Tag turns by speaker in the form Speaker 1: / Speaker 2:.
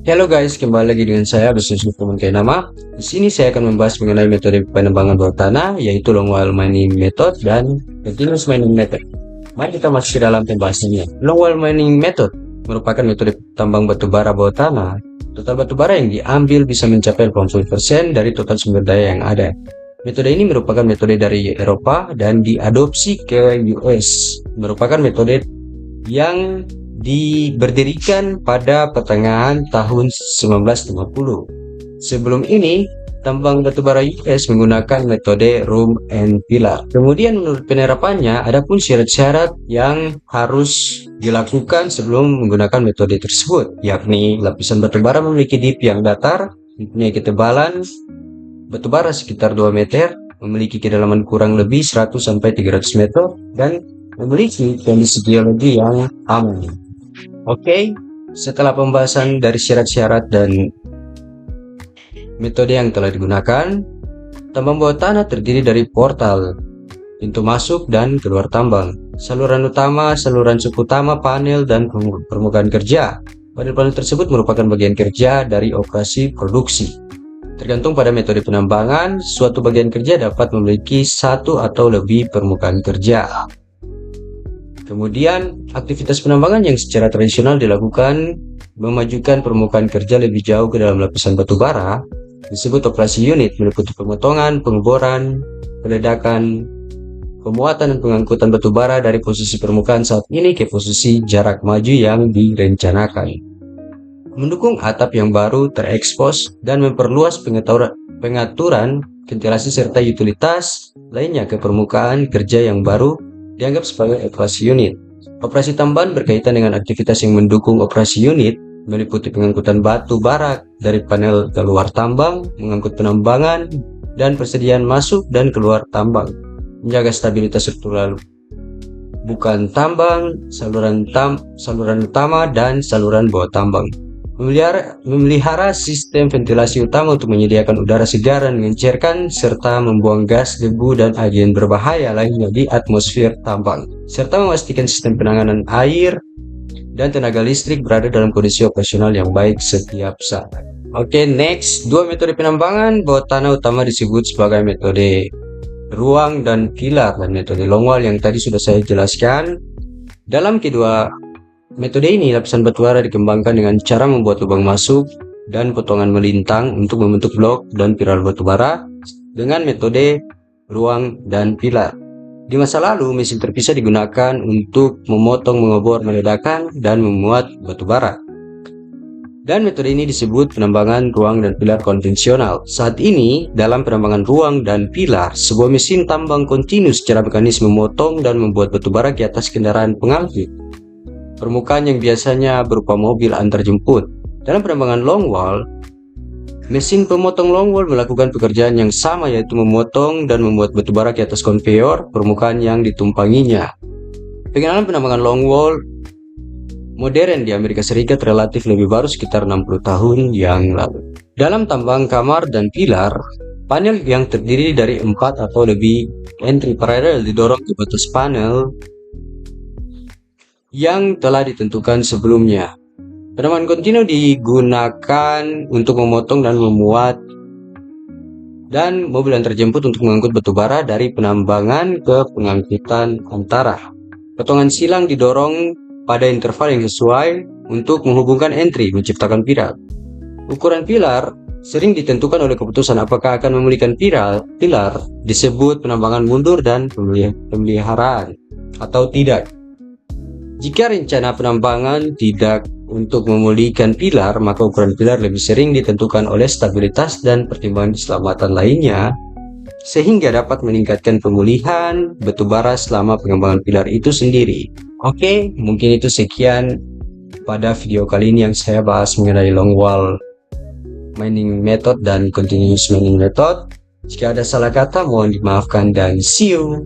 Speaker 1: Halo guys, kembali lagi dengan saya Lucius Teman Nama. Di sini saya akan membahas mengenai metode penebangan bawah tanah, yaitu long while mining method dan continuous mining method. Mari kita masuk ke dalam pembahasannya. Long while mining method merupakan metode tambang batu bara bawah tanah. Total batu bara yang diambil bisa mencapai 80% dari total sumber daya yang ada. Metode ini merupakan metode dari Eropa dan diadopsi ke US. Merupakan metode yang berdirikan pada pertengahan tahun 1950. Sebelum ini, tambang batubara US menggunakan metode room and pillar. Kemudian menurut penerapannya, ada pun syarat-syarat yang harus dilakukan sebelum menggunakan metode tersebut, yakni lapisan batubara memiliki dip yang datar, mempunyai ketebalan batubara sekitar 2 meter, memiliki kedalaman kurang lebih 100-300 meter, dan memiliki kondisi geologi yang aman. Oke, setelah pembahasan dari syarat-syarat dan metode yang telah digunakan, tambang bawah tanah terdiri dari portal, pintu masuk dan keluar tambang, saluran utama, saluran subutama, panel, dan permukaan kerja. Panel-panel tersebut merupakan bagian kerja dari operasi produksi. Tergantung pada metode penambangan, suatu bagian kerja dapat memiliki satu atau lebih permukaan kerja. Kemudian, aktivitas penambangan yang secara tradisional dilakukan memajukan permukaan kerja lebih jauh ke dalam lapisan batu bara disebut operasi unit, meliputi pemotongan, pengeboran, peledakan, pemuatan dan pengangkutan batu bara dari posisi permukaan saat ini ke posisi jarak maju yang direncanakan. Mendukung atap yang baru terekspos dan memperluas pengaturan ventilasi serta utilitas lainnya ke permukaan kerja yang baru dianggap sebagai operasi unit. Operasi tambahan berkaitan dengan aktivitas yang mendukung operasi unit, meliputi pengangkutan batu bara dari panel keluar tambang, mengangkut penambangan, dan persediaan masuk dan keluar tambang, menjaga stabilitas struktural bukan tambang, saluran utama, dan saluran bawah tambang. Memelihara sistem ventilasi utama untuk menyediakan udara segar dan mencairkan serta membuang gas, debu, dan agen berbahaya lainnya di atmosfer tambang, serta memastikan sistem penanganan air dan tenaga listrik berada dalam kondisi operasional yang baik setiap saat. Oke, next, dua metode penambangan bawah tanah utama disebut sebagai metode ruang dan pilar dan metode longwall yang tadi sudah saya jelaskan. Dalam kedua metode ini, lapisan batu bara dikembangkan dengan cara membuat lubang masuk dan potongan melintang untuk membentuk blok dan pilar batu bara dengan metode ruang dan pilar. Di masa lalu, mesin terpisah digunakan untuk memotong, mengebor, meledakan, dan memuat batu bara. Dan metode ini disebut penambangan ruang dan pilar konvensional. Saat ini, dalam penambangan ruang dan pilar, sebuah mesin tambang kontinu secara mekanis memotong dan membuat batu bara ke atas kendaraan pengangkut permukaan yang biasanya berupa mobil antarjemput. Dalam penambangan longwall, mesin pemotong longwall melakukan pekerjaan yang sama, yaitu memotong dan membuat batu bara ke atas konveyor permukaan yang ditumpanginya. Pengenalan penambangan longwall modern di Amerika Serikat relatif lebih baru, sekitar 60 tahun yang lalu. Dalam tambang kamar dan pilar, panel yang terdiri dari 4 atau lebih entry paralel didorong ke batas panel yang telah ditentukan sebelumnya. Penambangan kontinu digunakan untuk memotong dan memuat dan mobil antarjemput untuk mengangkut batu bara dari penambangan ke pengangkutan antara. Potongan silang didorong pada interval yang sesuai untuk menghubungkan entry, menciptakan pilar. Ukuran pilar sering ditentukan oleh keputusan apakah akan memulihkan pilar disebut penambangan mundur dan pemeliharaan atau tidak. Jika rencana penambangan tidak untuk memulihkan pilar, maka ukuran pilar lebih sering ditentukan oleh stabilitas dan pertimbangan keselamatan lainnya, sehingga dapat meningkatkan pemulihan batu bara selama pengembangan pilar itu sendiri. Oke, mungkin itu sekian pada video kali ini yang saya bahas mengenai longwall mining method dan continuous mining method. Jika ada salah kata, mohon dimaafkan dan see you!